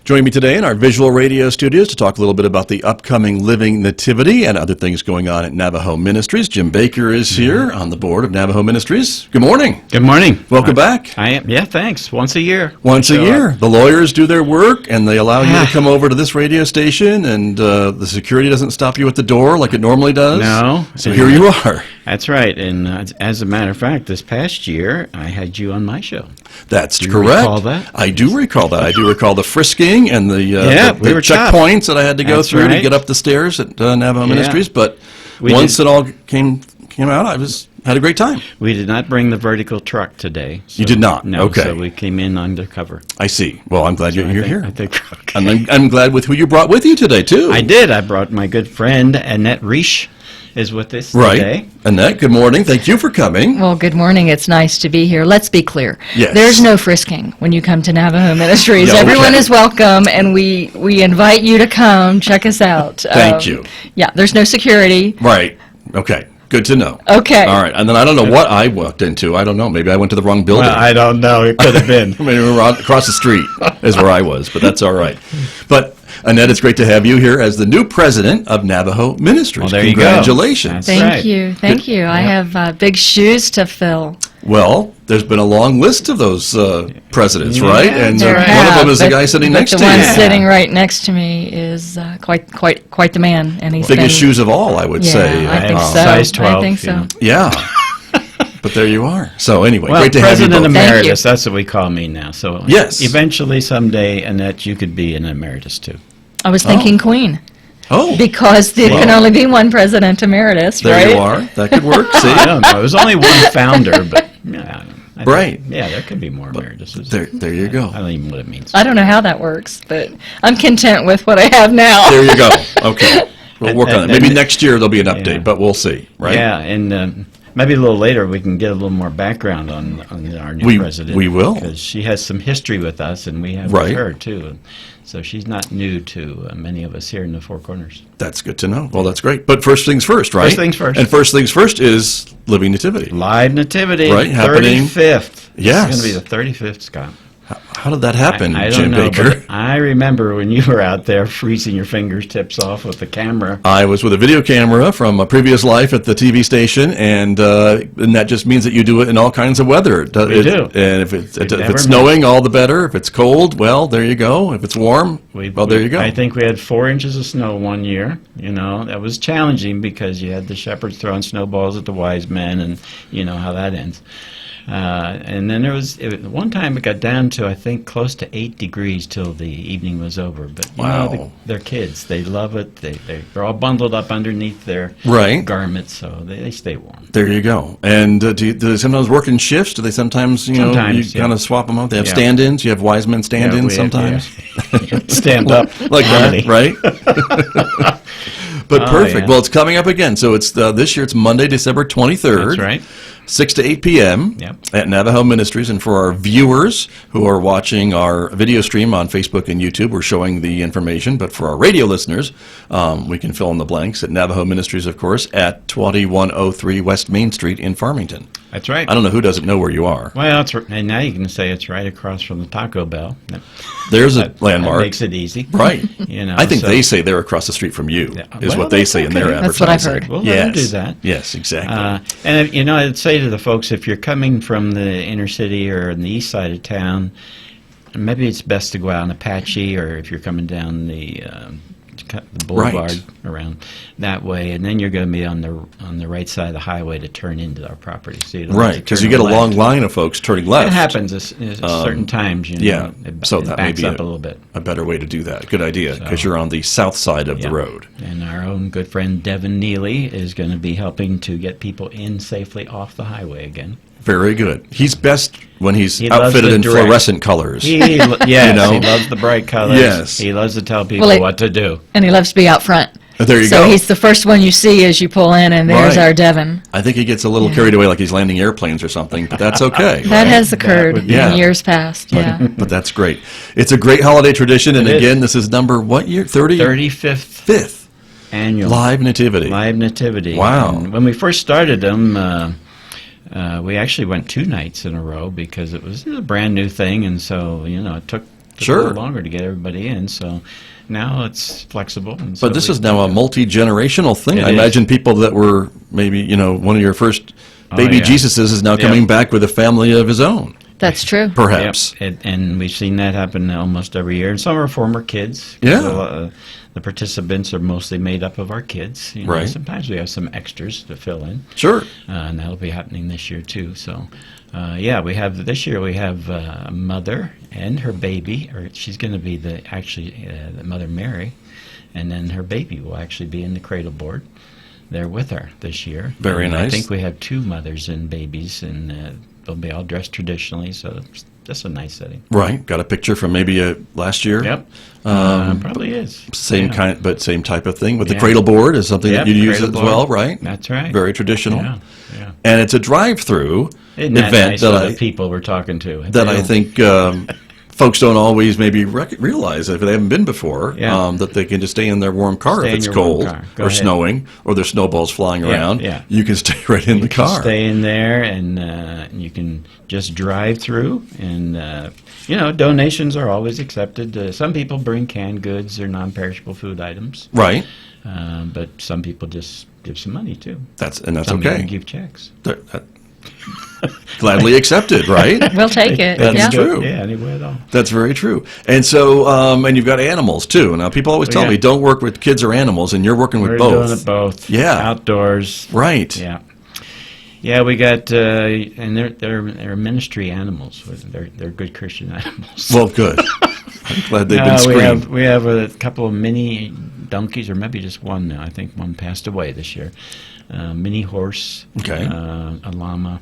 Join me today in our visual radio studios to talk a little bit about the upcoming Living Nativity and other things going on at Navajo Ministries. Jim Baker is here on the board of Navajo Ministries. Good morning. Good morning. Welcome back. I am. Yeah, thanks. Once a year. Once a year. The lawyers do their work, and they allow you to come over to this radio station, and the security doesn't stop you at the door like it normally does. No. So here you are. That's right. And as a matter of fact, this past year, I had you on my show. That's Do you correct. recall that? I do recall that. I do recall the frisking and the checkpoints that I had to go through to get up the stairs at Navajo Ministries. But once it all came out, I had a great time. We did not bring the vertical truck today. So, you did not? No, okay. So we came in undercover. I see. Well, I'm glad you're here. I think okay. I'm glad with who you brought with you today, too. I did. I brought my good friend, Annette Reich, is with us today. Annette, good morning. Thank you for coming. Well, good morning. It's nice to be here. Let's be clear. Yes. There's no frisking when you come to Navajo Ministries. Yeah, okay. Everyone is welcome, and we invite you to come check us out. Thank you. Yeah, there's no security. Right. Okay. Good to know. Okay. All right. And then I don't know what I walked into. I don't know. Maybe I went to the wrong building. Well, I don't know. It could have been. Maybe we were across the street is where I was, but that's all right. But Annette, it's great to have you here as the new president of Navajo Ministries. Well, there Congratulations. you go. Thank you. Thank you. I have big shoes to fill. Well, there's been a long list of those presidents, Yeah, right? And There one have, of them is the but- guy sitting but next to the one you. sitting right next to me is quite the man, and he's Biggest been, shoes of all, I would yeah, say. I think so. Size 12, I think so. you know. Yeah. But there you are. So anyway, Well, great to have you President both. Thank Emeritus, you. that's what we call me now. So Yes. eventually, someday, Annette, you could be an Emeritus, too. I was thinking Queen. Oh, Because there can only be one president emeritus, there right? you are. That could work. See? I don't know. There's only one founder, but yeah. I think- Right. Yeah, there could be more emeritus. There you go. I don't even know what it means. I don't know how that works, but I'm content with what I have now. There you go. Okay. We'll work on it. Maybe and- next year there'll be an update, Yeah. but we'll see, right? Yeah, and maybe a little later we can get a little more background on our new president. we will. Because she has some history with us, and we have Right. with her, too. So she's not new to many of us here in the Four Corners. That's good to know. Well, that's great. But first things first, right? First things first. And first things first is Living Nativity. Live Nativity, Right, happening- 35th. Yes. It's going to be the 35th, Scott. How did that happen, I Jim don't know, Baker? but I remember when you were out there freezing your fingertips off with the camera. I was with a video camera from a previous life at the TV station, and that just means that you do it in all kinds of weather. We do. And if it's never snowing, all the better. If it's cold, well, there you go. If it's warm, well, there you go. I think we had 4 inches of snow one year. You know, that was challenging because you had the shepherds throwing snowballs at the wise men, and you know how that ends. And then one time it got down to, I think, close to 8 degrees till the evening was over. But you know, they're kids. They love it. They're all bundled up underneath their Right. garments, so they stay warm. There you go. And do they sometimes work in shifts? Do they sometimes, Sometimes, kind of swap them out? They have Yeah. stand-ins? You have wise men stand-ins Yeah, we- sometimes? yeah. Stand up. Like that, right? But Oh, perfect. yeah. Well, it's coming up again. So it's this year. It's Monday, December 23rd. That's right. 6 to 8 p.m. Yep. at Navajo Ministries. And for our viewers who are watching our video stream on Facebook and YouTube, we're showing the information. But for our radio listeners, we can fill in the blanks at Navajo Ministries, of course, at 2103 West Main Street in Farmington. That's right. I don't know who doesn't know where you are. Well, and now you can say it's right across from the Taco Bell. There's a That landmark. makes it easy. Right. You know, I think so- they say they're across the street from you, Yeah. is Well, what they that's say in their okay. advertising. That's what I've heard. Well, let yes. them do that. Yes, exactly. And, you know, I'd say to the folks, if you're coming from the inner city or in the east side of town, maybe it's best to go out on Apache, or if you're coming down the boulevard around that way, and then you're going to be on the right side of the highway to turn into our property. So you don't have Right, to because turn you get a left. long line of folks turning left. It happens at certain times, you know. Yeah, It, so it that may backs be up a little bit. a better way to do that. Good idea, because So- you're on the south side of the Yeah. road. And our own good friend Devin Neely is going to be helping to get people in safely off the highway again. Very good. He's best when he's He loves outfitted the in direct- fluorescent colors. Yes, You know? he loves the bright colors. Yes. He loves to tell people Well, what to do. And he loves to be out front. There you So go. he's the first one you see as you pull in, and there's Right. our Devin. I think he gets a little carried away like he's landing airplanes or something, but that's okay. That has occurred would be- in Yeah. years past. Yeah. But that's great. It's a great holiday tradition, and It is. again, this is number what year? 35th 35th annual Live Nativity. Live Nativity. Wow. And when we first started them, we actually went 2 nights in a row because it was a brand new thing, and so, you know, it took took a Sure. little longer to get everybody in. So now it's flexible. And so But this we- is now a multi-generational thing. It I is. imagine people that were maybe, one of your first baby yeah. Jesuses is now Yep. coming back with a family of his own, That's true. perhaps. Yep. And we've seen that happen almost every year. And some are former kids. Yeah. The participants are mostly made up of our kids. Right. Sometimes we have some extras to fill in. Sure. And that'll be happening this year too. So, this year we have a mother and her baby, or she's going to be the Mother Mary, and then her baby will actually be in the cradle board there with her this year. Very And nice. I think we have 2 mothers and babies, and they'll be all dressed traditionally. So it's just a nice setting. Right. Got a picture from maybe last year. Yep. Probably is. Same Yeah. kind, but same type of thing. With the Yeah. cradle board is something Yep, that you use cradle as board. well, right? That's right. Very traditional. Yeah. Yeah. And it's a drive-through Isn't that event nice that with I the people we're talking to? that I think folks don't always maybe realize if they haven't been before, Yeah. that they can just stay in their warm car Stay if in it's your warm cold car. Go or ahead. snowing or there's snowballs flying around. yeah. You can stay right in the You can car. stay in there, and you can just drive through. And donations are always accepted. Some people bring canned goods or non-perishable food items, Right. but some people just give some money too. That's Some okay. people give checks. That- Gladly accepted, right? We'll take it. That's yeah. true. Yeah, anyway at all. That's very true. And so, and you've got animals too. Now, people always tell yeah. me don't work with kids or animals, and you're working with We're both. doing it both. Yeah. Outdoors. Right. Yeah. Yeah, we got, and they're ministry animals. They're good Christian animals. Well, good. I'm glad they've been screened. we have a couple of mini donkeys, or maybe just one now. I think one passed away this year. Mini horse, Okay. a llama,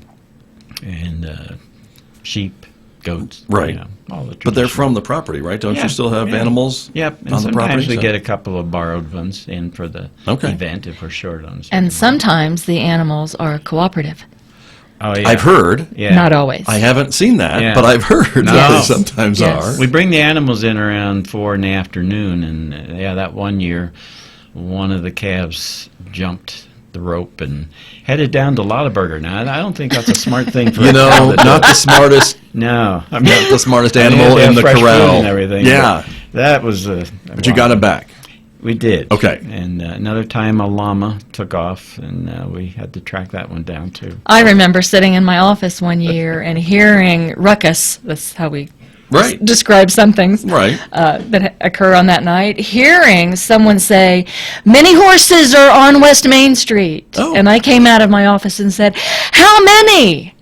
and sheep, goats. Right. All the But they're traditional- from the property, right? Don't Yeah, you still have yeah. animals Yep, and on the sometimes property? we So- get a couple of borrowed ones in for the Okay. event if we're short on. And certain- sometimes the animals are cooperative. Oh, yeah. I've heard. Yeah. Not always. I haven't seen that, Yeah. but I've heard No. that they sometimes Yes. are. We bring the animals in around 4 in the afternoon, and that one year, one of the calves jumped the rope and headed down to Lottaburger. Now, I don't think that's a smart thing for You a know, cow to do. not the smartest, No, I mean, not the smartest I mean, animal they in have the fresh food corral. and everything. Yeah, but that was but you got him back. We did. Okay. And another time, a llama took off, and we had to track that one down too. I remember sitting in my office one year and hearing ruckus. That's how we Right. describe some things Right. that occur on that night. Hearing someone say, "Many horses are on West Main Street," Oh. and I came out of my office and said, "How many?"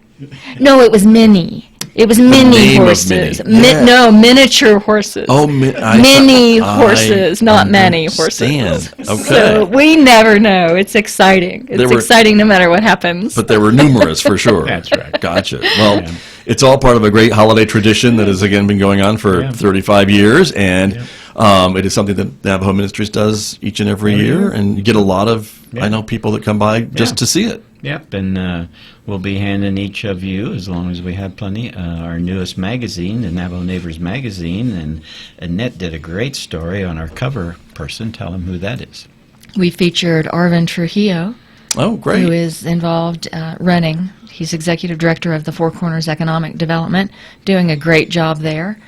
No, it was many. It was mini name of horses. mini. Yeah. No, miniature horses. Oh, mini horses, not many horses. understand. Okay. So we never know. It's exciting. There It's were- exciting no matter what happens. But there were numerous for sure. That's right. Gotcha. Well, Yeah. it's all part of a great holiday tradition that has again been going on for Yeah. 35 years, and it is something that Navajo Ministries does each and every year, and you get a lot of I know people that come by just Yeah. to see it. Yep, and we'll be handing each of you, as long as we have plenty, our newest magazine, the Navajo Neighbors magazine, and Annette did a great story on our cover person. Tell them who that is. We featured Arvin Trujillo, Oh, great. who is involved running. He's executive director of the Four Corners Economic Development, doing a great job there.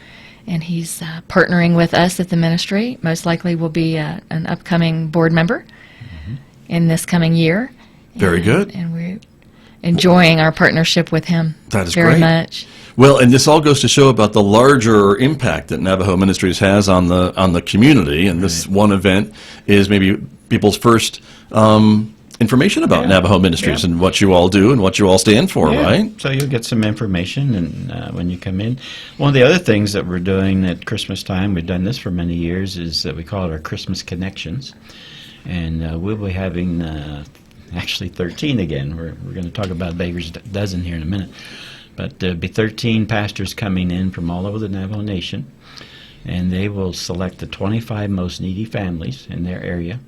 And he's partnering with us at the ministry. Most likely will be an upcoming board member in this coming year. Very And- good. And we're enjoying our partnership with him That is very great. much. Well, and this all goes to show about the larger impact that Navajo Ministries has on the community. And this one event is maybe people's first information about Yeah. Navajo Ministries Yeah. and what you all do and what you all stand for, Yeah, right? So you'll get some information and when you come in. One of the other things that we're doing at Christmas time, we've done this for many years, is that we call it our Christmas Connections. And we'll be having actually 13 again. We're going to talk about Baker's Dozen here in a minute. But there'll be 13 pastors coming in from all over the Navajo Nation. And they will select the 25 most needy families in their area.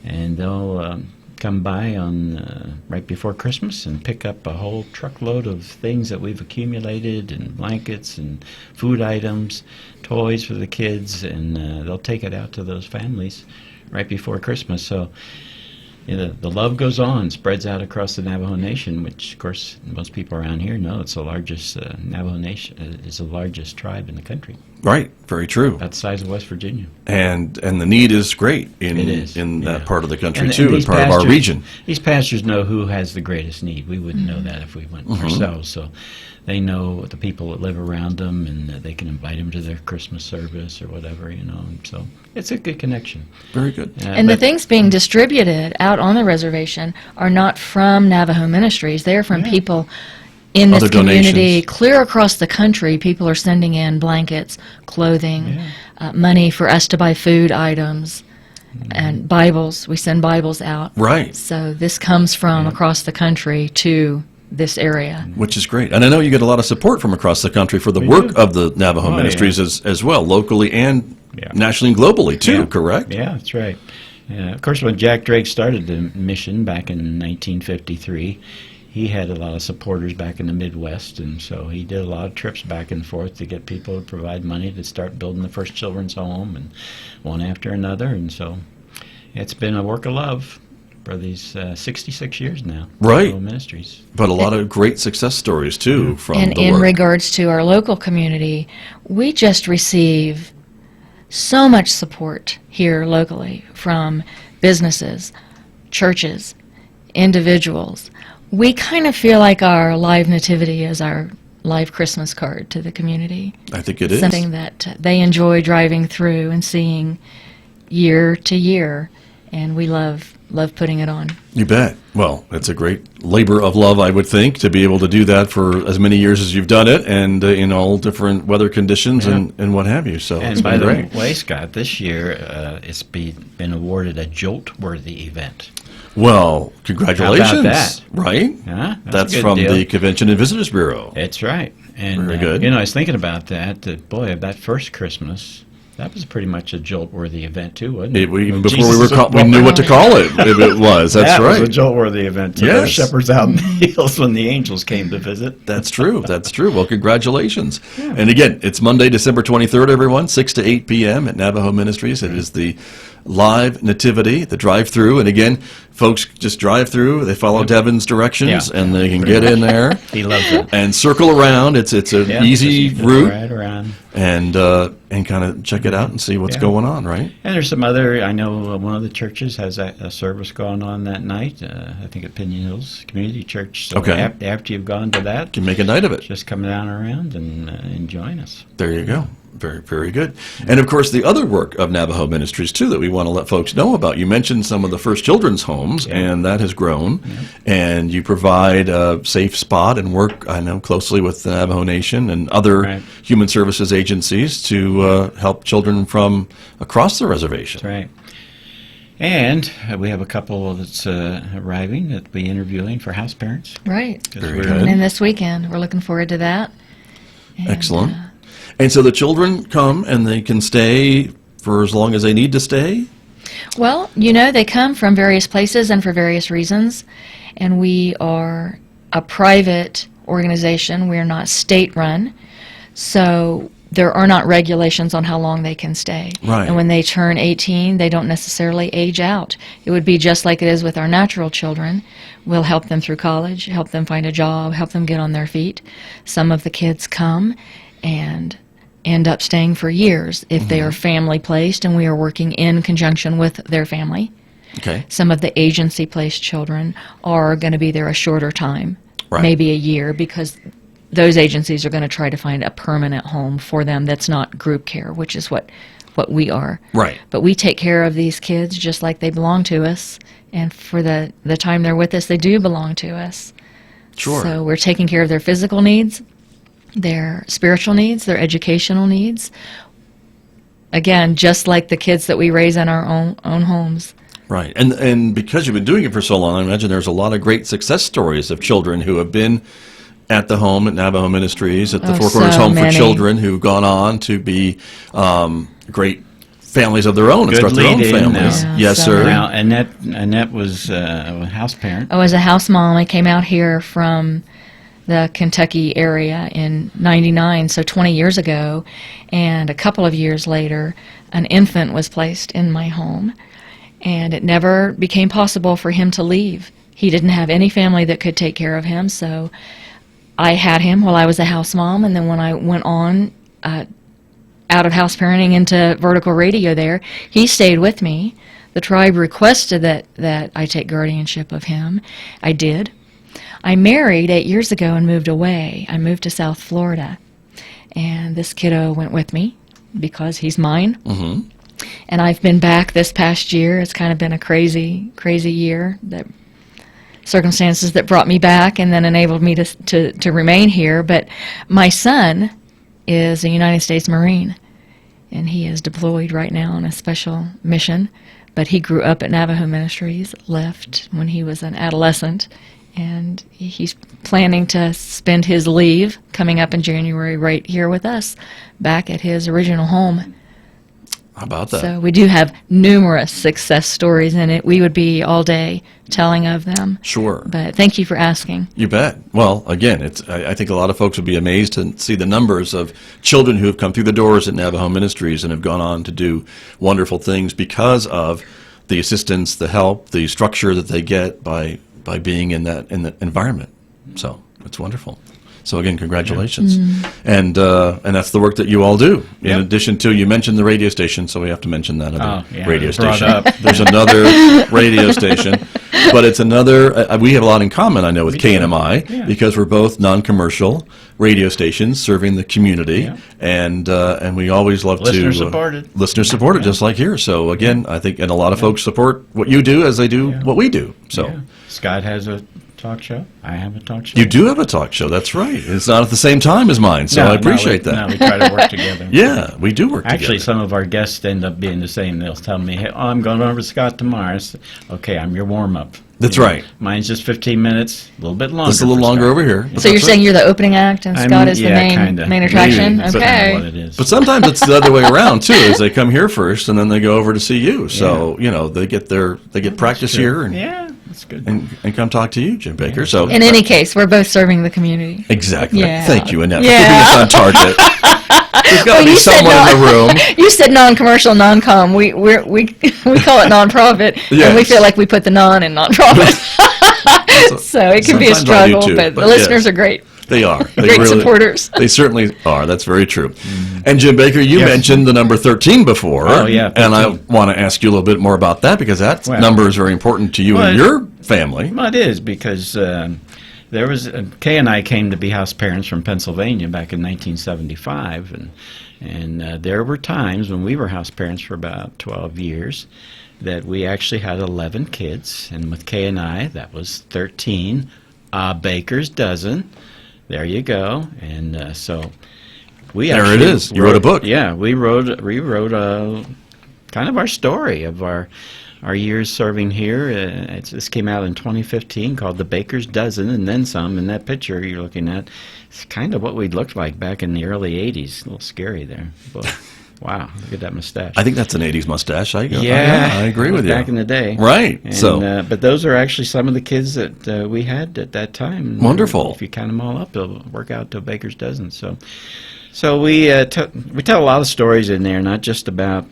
And they'll come by on right before Christmas and pick up a whole truckload of things that we've accumulated, and blankets and food items, toys for the kids, and they'll take it out to those families right before Christmas. So the love goes on, spreads out across the Navajo Nation, which, of course, most people around here know it's the largest Navajo Nation is the largest tribe in the country. Right. Very true. about the size of West Virginia. And the need is great in It is, in yeah. that part of the country And too, and these part of our region. These pastors know who has the greatest need. We wouldn't know that if we went ourselves. So they know the people that live around them, and they can invite them to their Christmas service or whatever, you know. And so it's a good connection. Very good. And the things being distributed out on the reservation are not from Navajo Ministries. They're from people in this Other community, donations. clear across the country. People are sending in blankets, clothing, money for us to buy food items, and Bibles. We send Bibles out. Right. So this comes from across the country to this area. Which is great. And I know you get a lot of support from across the country for the work of the Navajo Oh, Ministries as well, locally and nationally and globally too, Yeah. correct? Yeah, that's right. Of course, when Jack Drake started the mission back in 1953, he had a lot of supporters back in the Midwest, and so he did a lot of trips back and forth to get people to provide money to start building the first children's home, and one after another. And so it's been a work of love for these 66 years now. Right. Navajo Ministries. But a lot of great success stories too from And the in work. regards to our local community, we just receive so much support here locally from businesses, churches, individuals. We kind of feel like our live nativity is our live Christmas card to the community. I think it is. Something that they enjoy driving through and seeing year to year, and we love putting it on. You bet. Well, it's a great labor of love, I would think, to be able to do that for as many years as you've done it, and in all different weather conditions and what have you. So it's And by been the great. way, Scott, this year it's been awarded a Jolt-worthy event. Well, congratulations. that? Right? Huh? That's a good from deal. the Convention and Visitors Bureau. That's right. And, Very good. You know, I was thinking about that. Boy, that first Christmas, that was pretty much a jolt-worthy event too, wasn't it? Before Jesus we knew what to call it. It was. That's that right. was a jolt-worthy event too. Yes. Those shepherds out in the hills when the angels came to visit. That's true. That's true. Well, congratulations. And again, it's Monday, December 23rd, everyone, 6 to 8 p.m. at Navajo Ministries. It is the live nativity, the drive-through. And again, folks just drive through. They follow Devin's directions, Yeah. and they can get in there He loves it. and circle around. It's an Yeah, easy just go route, right around. and kind of check it out and see what's Yeah. going on, right? And there's some other, I know one of the churches has a service going on that night, I think at Pinion Hills Community Church. So Okay. after you've gone to that, Can make a night of it. just come down around and join us. There you go. Very, very good. And of course, the other work of Navajo Ministries, too, that we want to let folks know about. You mentioned some of the first children's homes, and that has grown. And you provide a safe spot and work, I know, closely with the Navajo Nation and other Right. human services agencies to help children from across the reservation. That's right. And we have a couple that's arriving that we'll be interviewing for house parents. Right. 'Cause Very we're- good. And then this weekend, we're looking forward to that. And, Excellent. And so the children come and they can stay for as long as they need to stay? Well, you know, they come from various places and for various reasons, and we are a private organization. We're not state-run, so there are not regulations on how long they can stay. Right. And when they turn 18, they don't necessarily age out. It would be just like it is with our natural children. We'll help them through college, help them find a job, help them get on their feet. Some of the kids come and end up staying for years if they are family placed and we are working in conjunction with their family. Okay. Some of the agency placed children are going to be there a shorter time, Right. maybe a year, because those agencies are going to try to find a permanent home for them that's not group care, which is what we are. Right. But we take care of these kids just like they belong to us, and for the time they're with us, they do belong to us. Sure. So we're taking care of their physical needs, their spiritual needs, their educational needs. Again, just like the kids that we raise in our own homes. Right. And because you've been doing it for so long, I imagine there's a lot of great success stories of children who have been at the home at Navajo Ministries, at the Oh, Four Corners so Home for many. Children, who've gone on to be great families of their own and Good start their own lead-in families. now. Yes, So sir. Now, Annette was a house parent. I was a house mom. I came out here from the Kentucky area in '99, so 20 years ago, and a couple of years later, an infant was placed in my home, and it never became possible for him to leave. He didn't have any family that could take care of him, so I had him while I was a house mom, and then when I went on out of house parenting into vertical radio there. He stayed with me. The tribe requested that I take guardianship of him. I did. I married 8 years ago and moved away. I moved to South Florida. And this kiddo went with me because he's mine. Mm-hmm. And I've been back this past year. It's kind of been a crazy, crazy year. That circumstances that brought me back and then enabled me to remain here. But my son is a United States Marine, and he is deployed right now on a special mission. But he grew up at Navajo Ministries, left when he was an adolescent, and he's planning to spend his leave coming up in January right here with us, back at his original home. How about that? So we do have numerous success stories in it. We would be all day telling of them. Sure. But thank you for asking. You bet. Well, again, I think a lot of folks would be amazed to see the numbers of children who have come through the doors at Navajo Ministries and have gone on to do wonderful things because of the assistance, the help, the structure that they get by being in that environment. So it's wonderful. So again, congratulations. And that's the work that you all do. In addition to, you mentioned the radio station, so we have to mention that other radio station. There's another radio station, but it's another, we have a lot in common, I know, with KNMI, because we're both non-commercial radio stations serving the community, and we always love Listener to... supported. Listener supported, just like here. So again, I think, and a lot of folks support what you do as they do what we do. So Scott has a talk show. I have a talk show. you do have a talk show, that's right. It's not at the same time as mine, so I appreciate that. No, we try to work together. Yeah, we do work Actually, together. some of our guests end up being the same. They'll tell me, hey, I'm going over to Scott tomorrow. Okay, I'm your warm-up. That's right. Mine's just 15 minutes, a little bit longer. Just a little for longer Scott. over here. So you're saying you're the opening act and Scott is the kinda. main attraction? That's Okay. kinda what it is. But sometimes it's the other way around too. Is they come here first and then they go over to see you. So they get practice here and Yeah, that's good. and come talk to you, Jim Baker. So In any case, we're both serving the community. exactly. Yeah. Thank you, Annette, Yeah. for keeping us on target. There's got to be you said someone in the room. You said non-commercial, non-com. We call it non-profit, and we Yes. feel like we put the non in non-profit. So it can be a Sometimes I do struggle, too, but the but listeners yes. are great. They are. They Great supporters. They certainly are. That's very true. And Jim Baker, you Yes. mentioned the number 13 before. Oh, yeah, And I 13. want to ask you a little bit more about that because that number is very important to you and your family. Well, it is because there was Kay and I came to be house parents from Pennsylvania back in 1975, and there were times when we were house parents for about 12 years that we actually had 11 kids, and with Kay and I, that was 13. Baker's dozen. There you go. And so we There actually it is. You wrote a book. Yeah, we wrote kind of our story of our years serving here. This came out in 2015, called The Baker's Dozen and Then Some. And that picture you're looking at, it's kind of what we looked like back in the early 80s. A little scary there. But, wow, look at that mustache. I think that's an 80s mustache. I agree with you. Back in the day. Right. And, but those are actually some of the kids that we had at that time. Wonderful. If you count them all up, they'll work out to a Baker's Dozen. So we tell a lot of stories in there, not just about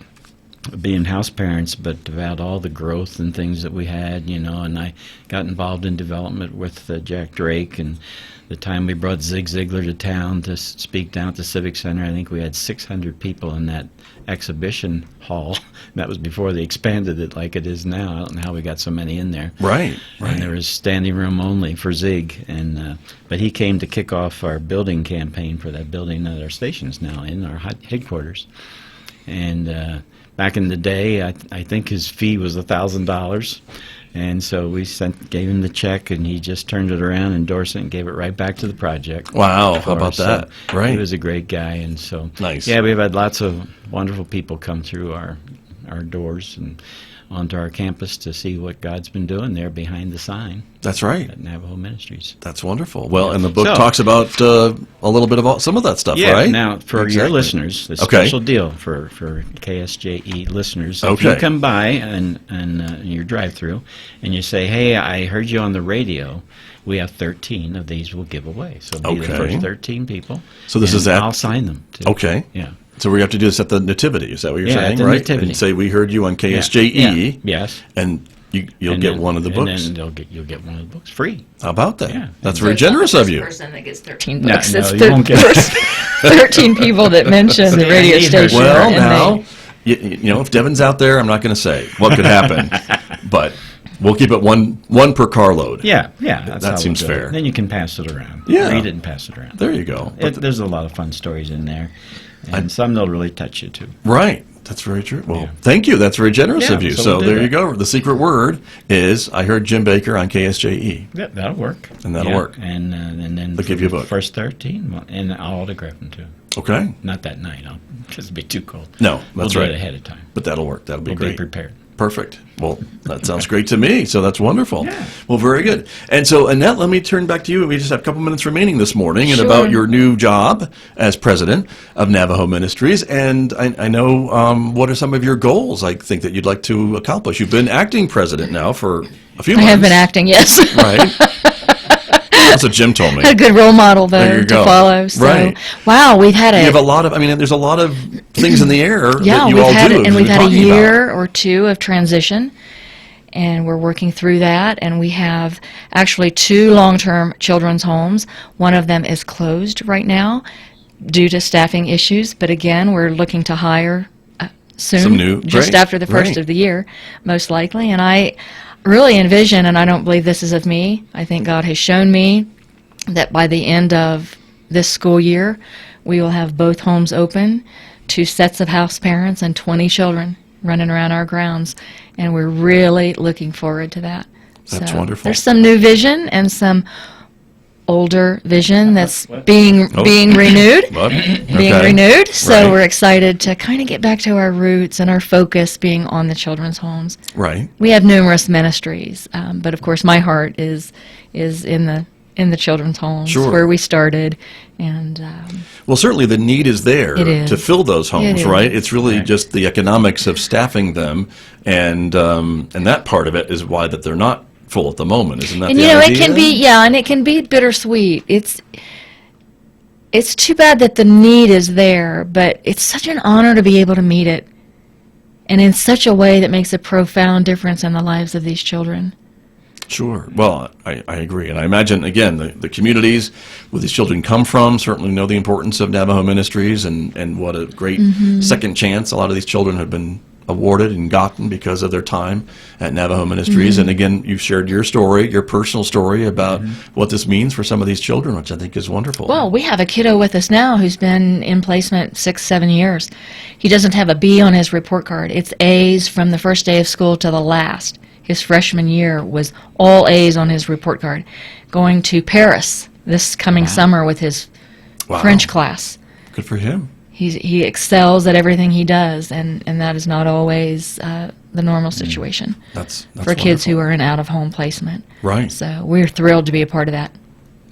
being house parents, but about all the growth and things that we had, and I got involved in development with Jack Drake, and the time we brought Zig Ziglar to town to speak down at the Civic Center. I think we had 600 people in that exhibition hall. That was before they expanded it like it is now. I don't know how we got so many in there. Right. And there was standing room only for Zig, but he came to kick off our building campaign for that building that our station's now in, our headquarters. And back in the day, I think his fee was $1,000. And so we gave him the check, and he just turned it around, endorsed it, and gave it right back to the project. Wow, how about that? Right. He was a great guy, and so nice. Yeah, we've had lots of wonderful people come through our doors and onto our campus to see what God's been doing there behind the sign. That's right. At Navajo Ministries. That's wonderful. Well, and the book talks about a little bit about some of that stuff, right? Now, for your listeners, a special deal for KSJE listeners. If you come by and your drive-through and you say, hey, I heard you on the radio, we have 13 of these we'll give away. So be the first 13 people. So this is I'll sign them, too. Okay. Yeah. So we have to do this at the Nativity, is that what you're saying, at the right? Nativity. And say we heard you on KSJE. Yes. And You'll get one of the books. And then you'll get one of the books free. How about that? Yeah. That's very generous of you. Person that gets 13 No, books. no, It's you won't get first 13 people that mention the radio need her. station. Well, and now, you know, if Devin's out there, I'm not going to say what could happen, but we'll keep it one per carload. Yeah. That's That how seems we'll do it. fair. Then you can pass it around. Yeah. Read it and pass it around. There you go. But There's a lot of fun stories in there, and some that'll really touch you too. right. That's very true. Well, Yeah. thank you. That's very generous Yeah, of you. so So we'll do there you that. go. The secret word is I heard Jim Baker on KSJE. Yeah, that'll work. And that'll work. And then They'll give you a book. First 13, and I'll autograph them too. Okay. Not that night, because it'd be too cold. No, We'll that's do right. it ahead of time. But that'll work. That'll be We'll great. be prepared. Perfect. Well, that sounds great to me. So that's wonderful. Yeah. Well, very good. And so, Annette, let me turn back to you. We just have a couple minutes remaining this morning, and Sure. about your new job as president of Navajo Ministries. And I know what are some of your goals? I think that you'd like to accomplish. You've been acting president now for a few I months. have been acting, yes. Right. That's what Jim told me. A good role model, There though, you to go. follow. So, Right. wow, we've had You have a lot of. I mean, there's a lot of things in the air yeah, that you we've all had do. it, and as we've we're had a talking about. year or two of transition, and we're working through that. And we have actually 2 long-term children's homes. One of them is closed right now due to staffing issues, but again, we're looking to hire soon, Some new- just great, after the first great. of the year, most likely. And I really envision, and I don't believe this is of me, I think God has shown me that by the end of this school year, we will have both homes open, 2 sets of house parents, and 20 children running around our grounds. And we're really looking forward to that. That's wonderful. There's some new vision and some older vision that's being Oh. renewed. What? Being Okay. renewed. So Right. we're excited to kind of get back to our roots and our focus being on the children's homes. Right. We have numerous ministries, but of course my heart is in the children's homes Sure. where we started, and Well, certainly the need is there It is. to fill those homes, It right? is. It's really Right. just the economics of staffing them, and that part of it is why that they're not full at the moment. Isn't that and the you know idea? it can be and it can be bittersweet. It's too bad that the need is there, but it's such an honor to be able to meet it, and in such a way that makes a profound difference in the lives of these children. Sure. Well, I agree. And I imagine, again, the communities where these children come from certainly know the importance of Navajo Ministries and what a great second chance a lot of these children have been awarded and gotten because of their time at Navajo Ministries. And again, you've shared your story, your personal story about what this means for some of these children, which I think is wonderful. Well, we have a kiddo with us now who's been in placement 6-7 years. He doesn't have a B on his report card. It's A's from the first day of school to the last. His freshman year was all A's on his report card. Going to Paris this coming summer with his Wow. French class. Good for him. He excels at everything he does, and that is not always the normal situation That's for kids who wonderful. are in out-of-home placement. Right. So we're thrilled to be a part of that.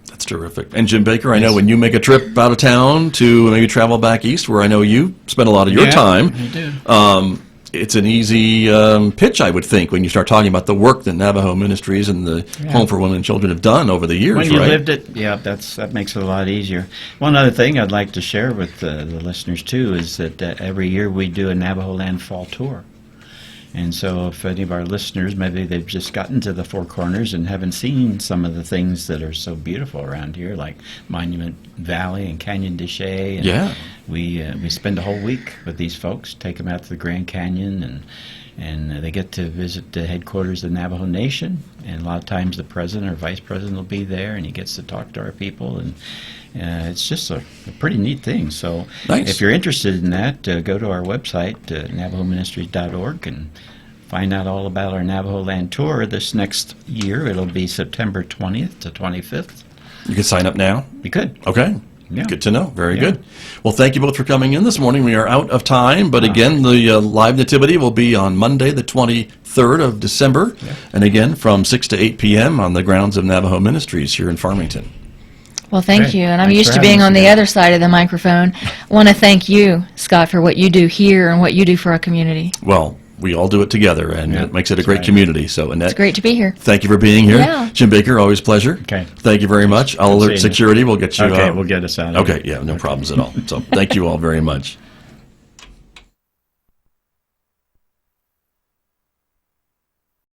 That's terrific. And Jim Baker, I know when you make a trip out of town to maybe travel back east, where I know you spend a lot of your time, I do. it's an easy pitch, I would think, when you start talking about the work that Navajo Ministries and the Home for Women and Children have done over the years, When you right? lived it, that makes it a lot easier. One other thing I'd like to share with the listeners too is that every year we do a Navajo Land Fall Tour. And so if any of our listeners, maybe they've just gotten to the Four Corners and haven't seen some of the things that are so beautiful around here, like Monument Valley and Canyon de Chelly. And Yeah. we spend a whole week with these folks, take them out to the Grand Canyon, and they get to visit the headquarters of the Navajo Nation. And a lot of times the president or vice president will be there, and he gets to talk to our people. And it's just a pretty neat thing. So Nice. if you're interested in that, go to our website, NavajoMinistries.org, and find out all about our Navajo Land Tour this next year. It'll be September 20th to 25th. You can sign up now. You could. Okay. Yeah. Good to know. Very Yeah. good. Well, thank you both for coming in this morning. We are out of time, but again, the live nativity will be on Monday, the 23rd of December, and again from 6 to 8 p.m. on the grounds of Navajo Ministries here in Farmington. Well, thank Great. you. And I'm Thanks used for to having being us on the again. other side of the microphone. I want to thank you, Scott, for what you do here and what you do for our community. Well, we all do it together, and Yeah, it makes it a that's great right. community. So, Annette, It's great to be here. thank you for being here. Yeah. Jim Baker, always a pleasure. Okay. Thank you very much. I'll Good alert seeing you. security. We'll get you Okay, out. we'll get us out of Okay, yeah, no problems at all. So, thank you all very much.